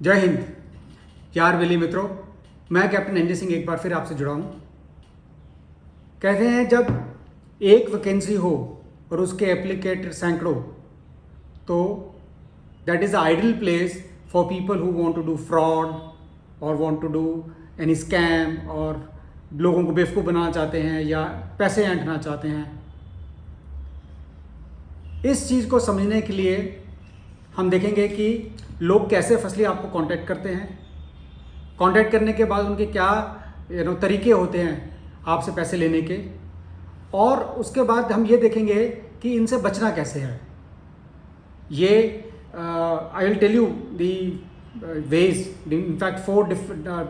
जय हिंद यार वेली मित्रों, मैं कैप्टन एनजे सिंह एक बार फिर आपसे जुड़ा हूँ। कहते हैं जब एक वैकेंसी हो और उसके एप्लीकेट सैकड़ों, तो that is the ideal place for people who want to do fraud और want to do any scam और लोगों को बेवकूफ़ बनाना चाहते हैं या पैसे ऐंठना चाहते हैं। इस चीज़ को समझने के लिए हम देखेंगे कि लोग कैसे फसली आपको कांटेक्ट करते हैं, कांटेक्ट करने के बाद उनके क्या तरीके होते हैं आपसे पैसे लेने के, और उसके बाद हम ये देखेंगे कि इनसे बचना कैसे है। ये I will tell you the ways, in fact 4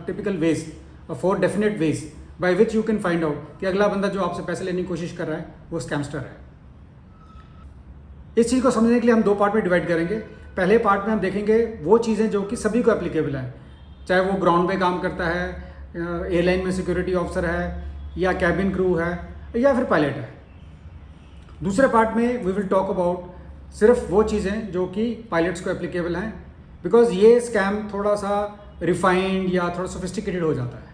typical ways और 4 definite ways by which you can find out कि अगला बंदा जो आपसे पैसे लेने की कोशिश कर रहा है वो स्कैमस्टर है। इस चीज़ को समझने के लिए हम 2 पार्ट में डिवाइड करेंगे। पहले पार्ट में हम देखेंगे वो चीज़ें जो कि सभी को एप्लीकेबल है, चाहे वो ग्राउंड पे काम करता है, एयरलाइन में सिक्योरिटी ऑफिसर है, या कैबिन क्रू है, या फिर पायलट है। दूसरे पार्ट में वी विल टॉक अबाउट सिर्फ वो चीज़ें जो कि पायलट्स को एप्लीकेबल हैं, बिकॉज ये स्कैम थोड़ा सा रिफाइंड या थोड़ा सोफिस्टिकेटेड हो जाता है।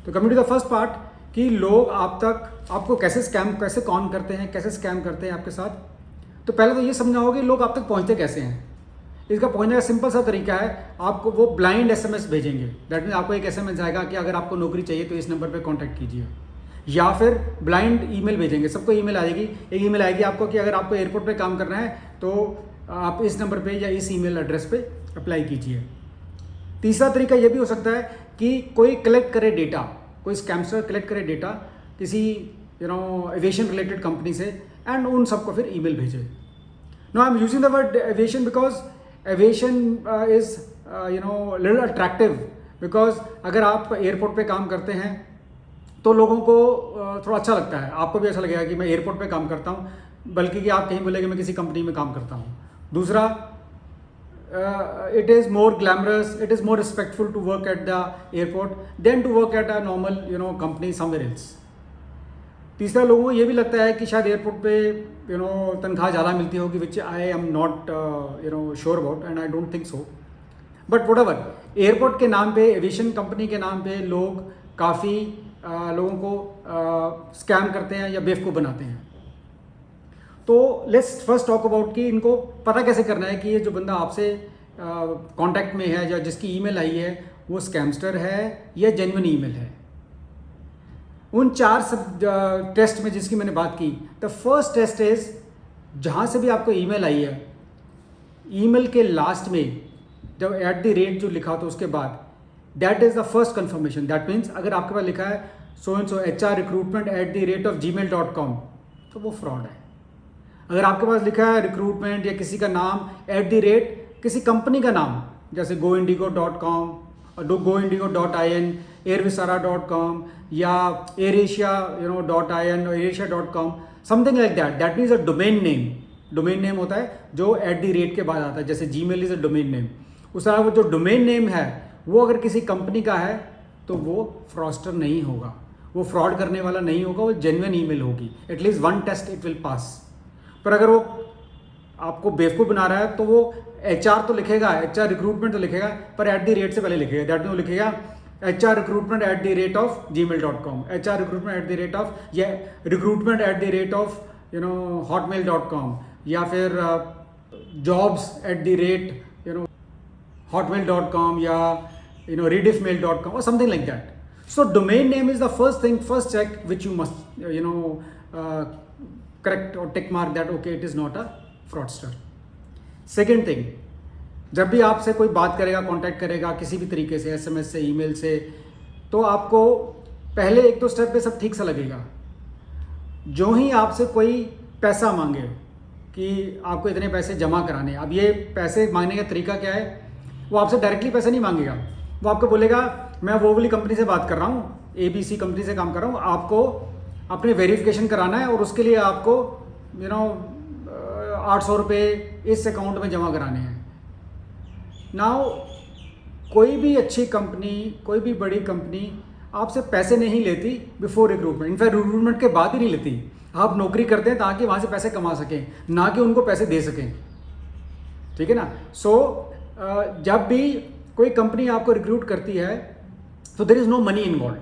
तो coming to the first part कि लोग आपको कैसे कॉन करते हैं, कैसे स्कैम करते हैं आपके साथ। तो पहले तो ये समझना होगा कि लोग आप तक पहुंचते कैसे हैं। इसका पहुंचने का सिंपल सा तरीका है, आपको वो ब्लाइंड एसएमएस भेजेंगे। दैट मीन आपको एक एसएमएस आएगा कि अगर आपको नौकरी चाहिए तो इस नंबर पे कांटेक्ट कीजिए, या फिर ब्लाइंड ईमेल भेजेंगे। सबको ईमेल आएगी, एक ईमेल आएगी आपको कि अगर आपको एयरपोर्ट पे काम करना है तो आप इस नंबर पे या इस ईमेल एड्रेस पे अप्लाई कीजिए। तीसरा तरीका ये भी हो सकता है कि कोई कलेक्ट करे डेटा, कोई स्कैमस्टर कलेक्ट करे डेटा किसी एविएशन रिलेटेड कंपनी से एंड उन सबको फिर ईमेल भेजे। No I am using the word aviation because aviation is little attractive, because अगर आप एयरपोर्ट पे काम करते हैं तो लोगों को थोड़ा अच्छा लगता है, आपको भी अच्छा लगेगा कि मैं एयरपोर्ट पे काम करता हूँ, बल्कि कि आप कहीं बोलेंगे मैं किसी कंपनी में काम करता हूँ। दूसरा, it is more glamorous, it is more respectful to work at the airport than to work at a normal company somewhere else. तीसरा, लोगों को ये भी लगता है कि शायद एयरपोर्ट पे तनख्वाह ज़्यादा मिलती होगी, which I am not sure about and I don't think so, but whatever. Airport के नाम पे, एविएशन कंपनी के नाम पे लोग काफ़ी लोगों को स्कैम करते हैं या बेवकूफ़ बनाते हैं। तो लेट्स फर्स्ट टॉक अबाउट कि इनको पता कैसे करना है कि ये जो बंदा आपसे कांटेक्ट में है या जिसकी ईमेल आई है वो स्कैमस्टर है या जेन्युइन ईमेल है। उन 4 सब टेस्ट में जिसकी मैंने बात की, द फर्स्ट टेस्ट इज, जहाँ से भी आपको ईमेल आई है, ईमेल के लास्ट में जब @ जो लिखा तो उसके बाद that is the first confirmation. That means अगर आपके पास लिखा है so and so HR recruitment @gmail.com तो वो फ्रॉड है। अगर आपके पास लिखा है रिक्रूटमेंट या किसी का नाम @ किसी कंपनी का नाम, जैसे goindigo.com, goindigo.in, airvisara.com या airasia.in और airasia.com, something like that, that means a domain name. Domain name होता है जो @ के बाद आता है, जैसे Gmail is a domain name. उस तरह वो जो डोमेन नेम है वो अगर किसी कंपनी का है तो वो फ्रॉडस्टर नहीं होगा, वो फ्रॉड करने वाला नहीं होगा, वो जेन्युइन ईमेल होगी। At least 1 test it will pass. पर अगर वो आपको बेवकूफ़ बना रहा है तो वो HR तो लिखेगा, HR रिक्रूटमेंट तो लिखेगा, पर @ से पहले लिखेगा। दैट मीन लिखेगा HR recruitment @gmail.com, HR recruitment या recruitment @hotmail.com, या फिर jobs @hotmail.com या rediffmail.com or something like that. So domain name is the first check which you must correct or tick mark that okay, it is not a fraudster. Second thing, जब भी आपसे कोई बात करेगा, contact करेगा किसी भी तरीके से, SMS से, ईमेल से, तो आपको पहले 1-2 स्टेप पे सब ठीक सा लगेगा। जो ही आपसे कोई पैसा मांगे कि आपको इतने पैसे जमा कराने, अब ये पैसे मांगने का तरीका क्या है, वो आपसे डायरेक्टली पैसे नहीं मांगेगा, वो आपको बोलेगा मैं वो वाली कंपनी से बात कर रहा हूँ, ABC कंपनी से काम कर रहा हूँ, आपको अपने वेरिफिकेशन कराना है और उसके लिए आपको 800 रुपये इस अकाउंट में जमा कराने हैं। नाउ कोई भी अच्छी कंपनी, कोई भी बड़ी कंपनी आपसे पैसे नहीं लेती बिफोर रिक्रूटमेंट, इनफैक्ट रिक्रूटमेंट के बाद ही नहीं लेती। आप नौकरी करते हैं ताकि वहाँ से पैसे कमा सकें, ना कि उनको पैसे दे सकें, ठीक है ना। सो जब भी कोई कंपनी आपको रिक्रूट करती है तो there is no money involve.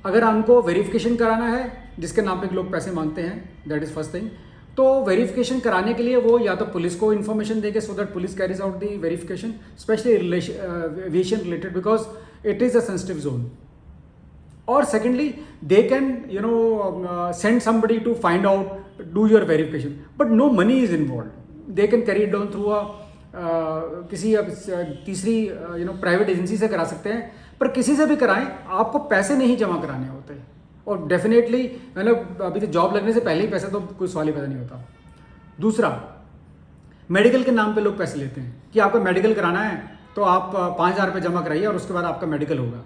अगर हमको वेरिफिकेशन कराना है जिसके नाम पे लोग पैसे मांगते हैं, दैट इज़ फर्स्ट थिंग। तो वेरिफिकेशन कराने के लिए वो या तो पुलिस को इन्फॉर्मेशन देंगे so that police carries out the verification, specially aviation related, because it is a sensitive zone. और secondly they can send somebody to find out, do your verification, but no money is involved. They can carry it down through a किसी तीसरी private agency से करा सकते हैं, पर किसी से भी कराएं आपको पैसे नहीं जमा कराने होते। और डेफिनेटली मतलब अभी तो जॉब लगने से पहले ही पैसा तो कोई सवाल ही पैदा नहीं होता। दूसरा, मेडिकल के नाम पे लोग पैसे लेते हैं कि आपको मेडिकल कराना है तो आप 5,000 रुपये जमा कराइए और उसके बाद आपका मेडिकल होगा।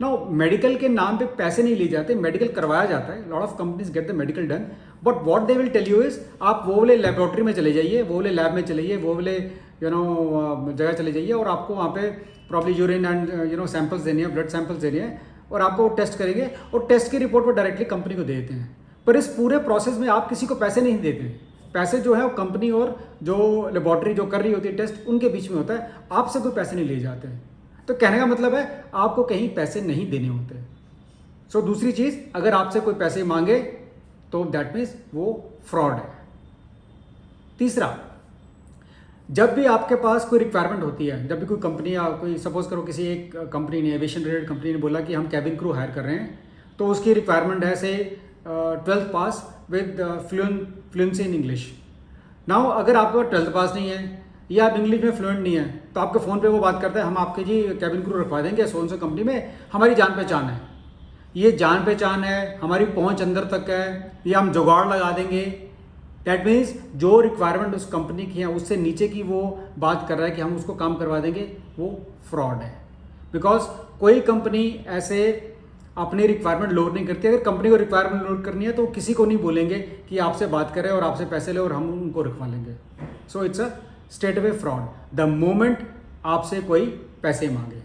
नो, मेडिकल के नाम पे पैसे नहीं लिए जाते, मेडिकल करवाया जाता है। Lot of companies get the medical done, but what they will tell you is आप वो वाले लेबोरेटरी में चले जाइए, वो वाले लैब में चले जाइए, वो वाले जगह चले जाइए और आपको वहाँ पे प्रॉब्ली यूरिन एंड सैंपल्स देने हैं, ब्लड सैंपल्स देने हैं और आपको टेस्ट करेंगे और टेस्ट की रिपोर्ट वो डायरेक्टली कंपनी को दे देते हैं। पर इस पूरे प्रोसेस में आप किसी को पैसे नहीं देते। पैसे जो है वो कंपनी और जो लेबोरेटरी जो कर रही होती है टेस्ट उनके बीच में होता है, आपसे कोई पैसे नहीं लिए जाते। तो कहने का मतलब है आपको कहीं पैसे नहीं देने होते। सो दूसरी चीज़, अगर आपसे कोई पैसे मांगे तो दैट मीन्स वो फ्रॉड है। तीसरा, जब भी आपके पास कोई रिक्वायरमेंट होती है, जब भी कोई कंपनी या कोई सपोज करो किसी एक कंपनी ने, एविएशन रिलेटेड कंपनी ने बोला कि हम कैबिन क्रू हायर कर रहे हैं, तो उसकी रिक्वायरमेंट है से 12th pass with fluency in English. Now अगर आपके पास 12th पास नहीं है या आप इंग्लिश में फ्लुएंट नहीं है तो आपके फ़ोन पे वो बात करता है हम आपके जी कैबिन क्रू रखवा देंगे सोन से कंपनी में, हमारी जान पहचान है, ये जान पहचान है, हमारी पहुंच अंदर तक है, या हम जुगाड़ लगा देंगे। दैट मीन्स जो रिक्वायरमेंट उस कंपनी की है उससे नीचे की वो बात कर रहा है कि हम उसको काम करवा देंगे, वो फ्रॉड है। बिकॉज कोई कंपनी ऐसे अपनी रिक्वायरमेंट लोड नहीं करती। अगर कंपनी को रिक्वायरमेंट लोड करनी है तो किसी को नहीं बोलेंगे कि आपसे बात करें और आपसे पैसे ले और हम उनको रखवा लेंगे। So it's a straight away fraud the moment आपसे कोई पैसे मांगे।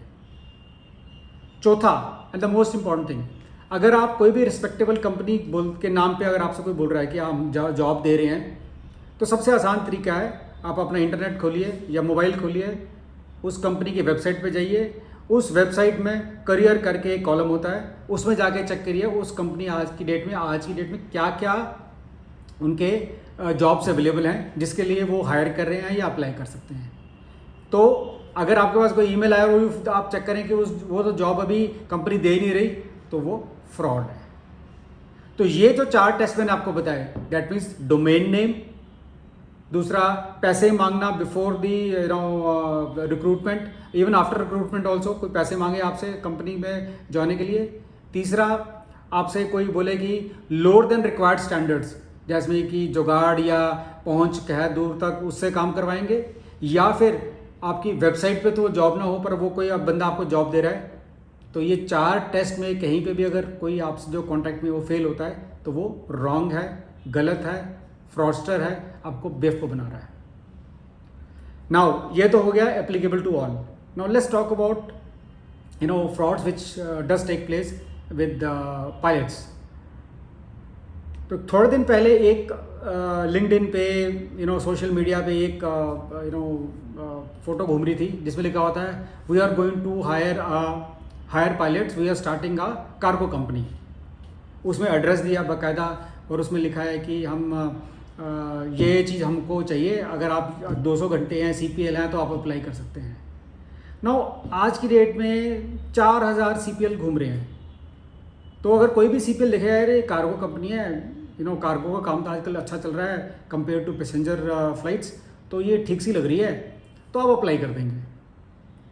चौथा and the most important thing, अगर आप कोई भी रिस्पेक्टेबल कंपनी के नाम पे अगर आपसे कोई बोल रहा है कि हम जॉब दे रहे हैं, तो सबसे आसान तरीका है आप अपना इंटरनेट खोलिए या मोबाइल खोलिए, उस कंपनी की वेबसाइट पे जाइए, उस वेबसाइट में करियर करके एक कॉलम होता है, उसमें जाके चेक करिए उस कंपनी आज की डेट में क्या क्या उनके जॉब्स अवेलेबल हैं जिसके लिए वो हायर कर रहे हैं या अप्लाई कर सकते हैं। तो अगर आपके पास कोई ईमेल आया और आप चेक करें कि वो तो जॉब अभी कंपनी दे नहीं रही, तो वो फ्रॉड है। तो ये जो 4 टेस्ट मैंने आपको बताए, दैट मीन्स डोमेन नेम, दूसरा पैसे मांगना before the recruitment, even after recruitment also कोई पैसे मांगे आपसे कंपनी में जाने के लिए। तीसरा, आपसे कोई बोले कि लोअर देन रिक्वायर्ड स्टैंडर्ड्स, जैसे कि जुगाड़ या पहुंच कह दूर तक उससे काम करवाएंगे, या फिर आपकी वेबसाइट पे तो जॉब ना हो पर वो कोई बंदा आपको जॉब दे रहा है। तो ये 4 टेस्ट में कहीं पे भी अगर कोई आपसे जो कॉन्ट्रैक्ट में वो फेल होता है तो वो रॉन्ग है, गलत है, फ्रॉडस्टर है, आपको बेवकूफ बना रहा है। नाउ ये तो हो गया applicable to all. Now let's talk about frauds which does take place with pilots. तो थोड़े दिन पहले एक लिंक्डइन पे सोशल मीडिया पे एक फोटो घूम रही थी जिसमें लिखा होता है we are going to hire pilots, we are starting a cargo company. उसमें एड्रेस दिया बाकायदा और उसमें लिखा है कि हम ये चीज़ हमको चाहिए, अगर आप 200 घंटे हैं, CPL हैं तो आप अप्लाई कर सकते हैं। नाउ आज की डेट में 4000 CPL घूम रहे हैं। तो अगर कोई भी CPL देखेगा यार ये कार्गो कंपनी है, कार्गो का काम तो आजकल अच्छा चल रहा है कंपेयर टू पैसेंजर फ्लाइट्स, तो ये ठीक सी लग रही है, तो आप अप्लाई कर देंगे।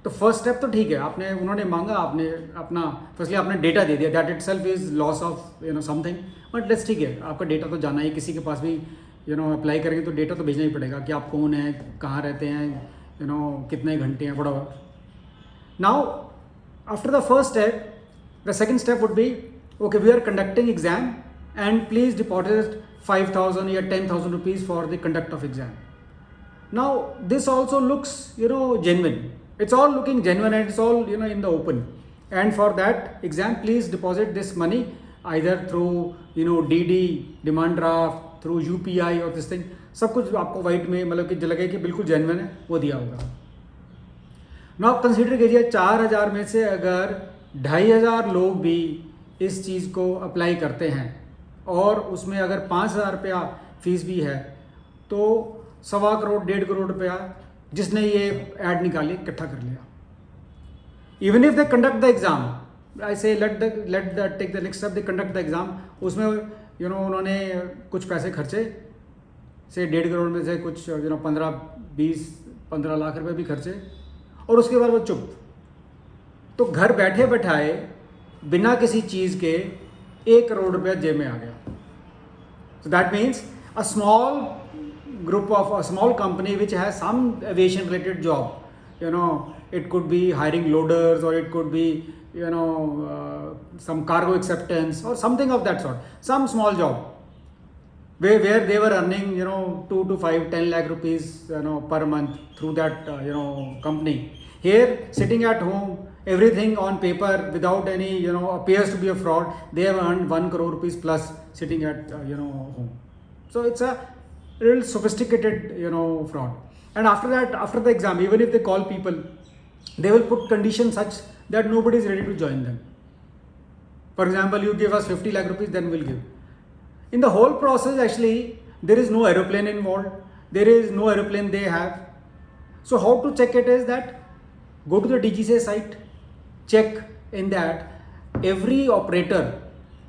तो फर्स्ट स्टेप तो ठीक है, उन्होंने मांगा, आपने अपना फर्स्टली आपने डेटा दे दिया, that itself is loss of something, but let's ठीक है, आपका डेटा तो जाना ही, किसी के पास भी अप्लाई करेंगे तो डेटा तो भेजना ही पड़ेगा कि आप कौन हैं, कहाँ रहते हैं, कितने घंटे हैं, whatever. Now after the first step, the second step would be okay we are conducting exam and please deposit 5,000 or 10,000 rupees for the conduct of exam. Now this also looks genuine, it's all looking genuine and it's all in the open, and for that exam please deposit this money either through DD, demand draft, through UPI और this thing, सब कुछ आपको white में मतलब कि लगे कि बिल्कुल जेन्युइन है, वो दिया होगा। नाउ कंसीडर कीजिए 4000 में से अगर 2500 लोग भी इस चीज़ को अप्लाई करते हैं और उसमें अगर 5000 रुपया फीस भी है, तो 1.25 करोड़ 1.5 करोड़ रुपया जिसने ये ऐड निकाली इकट्ठा कर लिया। Even if they conduct the exam, I say let the take the next step, they conduct the exam, उसमें उन्होंने कुछ पैसे खर्चे, से 1.5 करोड़ में से कुछ 15 लाख रुपए भी खर्चे, और उसके बाद वो चुप। तो घर बैठे बैठाए बिना किसी चीज़ के 1 करोड़ रुपया जेब में आ गया। So that means a small group of a small company which has some aviation related job, it could be hiring loaders, or it could be some cargo acceptance or something of that sort, some small job where they were earning 2 to 5 10 lakh rupees per month through that company. Here sitting at home, everything on paper without any appears to be a fraud, they have earned 1 crore rupees plus sitting at home. So it's a real sophisticated fraud. And after that, after the exam, even if they call people, they will put conditions such that nobody is ready to join them. For example, you give us 50 lakh rupees, then we'll give. In the whole process, actually there is no aeroplane involved, there is no aeroplane they have. So how to check it is that go to the DGCA site, check in that every operator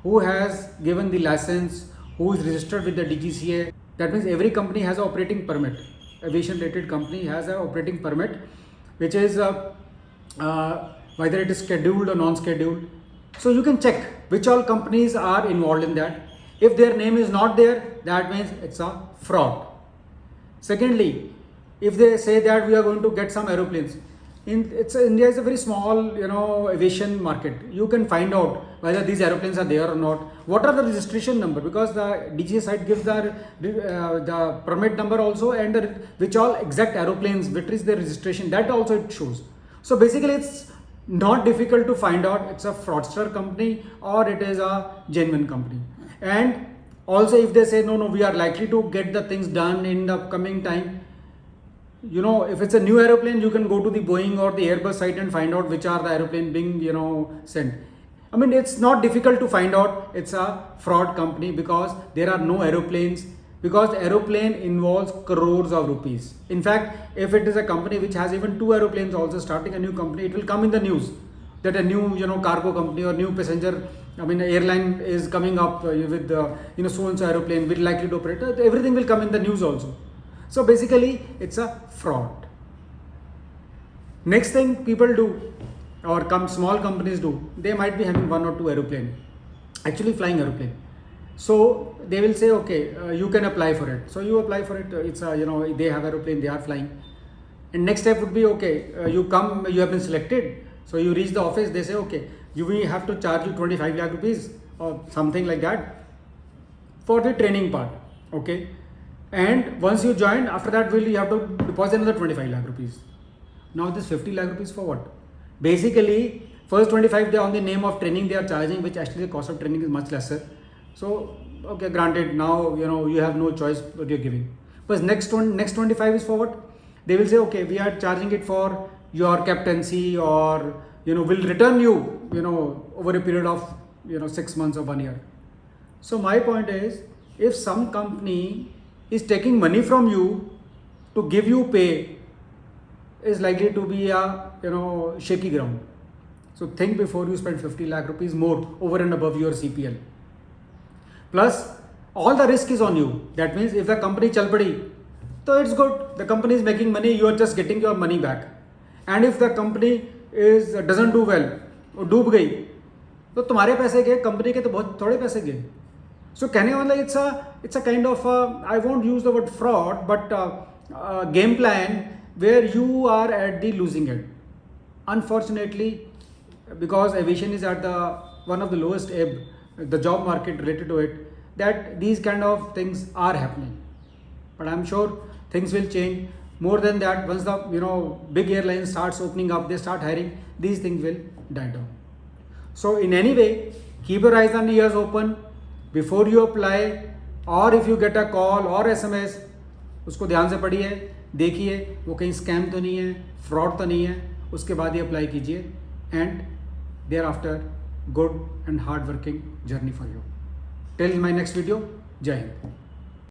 who has given the license, who is registered with the DGCA, that means every company has an operating permit, aviation related company has an operating permit, which is whether it is scheduled or non-scheduled. So you can check which all companies are involved in that. If their name is not there, that means it's a fraud. Secondly, if they say that we are going to get some aeroplanes, India is a very small aviation market. You can find out whether these aeroplanes are there or not. What are the registration number? Because the DGCA site gives the permit number also, and which all exact aeroplanes, which is the registration, that also it shows. So basically it's not difficult to find out it's a fraudster company or it is a genuine company. And also if they say no, we are likely to get the things done in the upcoming time, if it's a new aeroplane, you can go to the Boeing or the Airbus site and find out which are the aeroplane being sent. I mean, it's not difficult to find out it's a fraud company because there are no aeroplanes, because the aeroplane involves crores of rupees. In fact, if it is a company which has even 2 aeroplanes also starting a new company, it will come in the news that a new cargo company or new passenger airline is coming up with so and so aeroplane, we're likely to operate. Everything will come in the news also. So basically it's a fraud. Next thing people do, or small companies do, they might be having 1 or 2 aeroplane, actually flying aeroplane. So they will say, okay, you can apply for it. So you apply for it. It's they have aeroplane, they are flying. And next step would be, okay, you come, you have been selected. So you reach the office, they say, okay, we have to charge you 25 lakh rupees or something like that for the training part. Okay. And once you join, after that you have to deposit another 25 lakh rupees. Now this 50 lakh rupees for what? Basically, first 25 they on the name of training they are charging, which actually the cost of training is much lesser. So, okay, granted, now you have no choice what you're giving. But next 25 is for what? They will say, okay, we are charging it for your captaincy, or will return you over a period of 6 months or 1 year. So my point is, if some company is taking money from you to give you pay, is likely to be a shaky ground. So think before you spend 50 lakh rupees more over and above your CPL. Plus all the risk is on you. That means if the company chal padi, so it's good, the company is making money, you are just getting your money back. And if the company doesn't do well, डूब गई, तो तुम्हारे पैसे गए, company के तो बहुत थोड़े पैसे गए. So कहने वाला it's a kind of I won't use the word fraud, but game plan where you are at the losing end. Unfortunately, because aviation is at one of the lowest ebb, the job market related to it, that these kind of things are happening. But I'm sure things will change. More than that, once the big airlines starts opening up, they start hiring, these things will die down. So in any way, keep your eyes and ears open. Before you apply, और if you get a call और SMS, उसको ध्यान से पढ़िए, देखिए वो कहीं scam तो नहीं है, फ्रॉड तो नहीं है, उसके बाद ही अप्लाई कीजिए। And thereafter good and hard working journey for you. Till my next video, Jai Hind.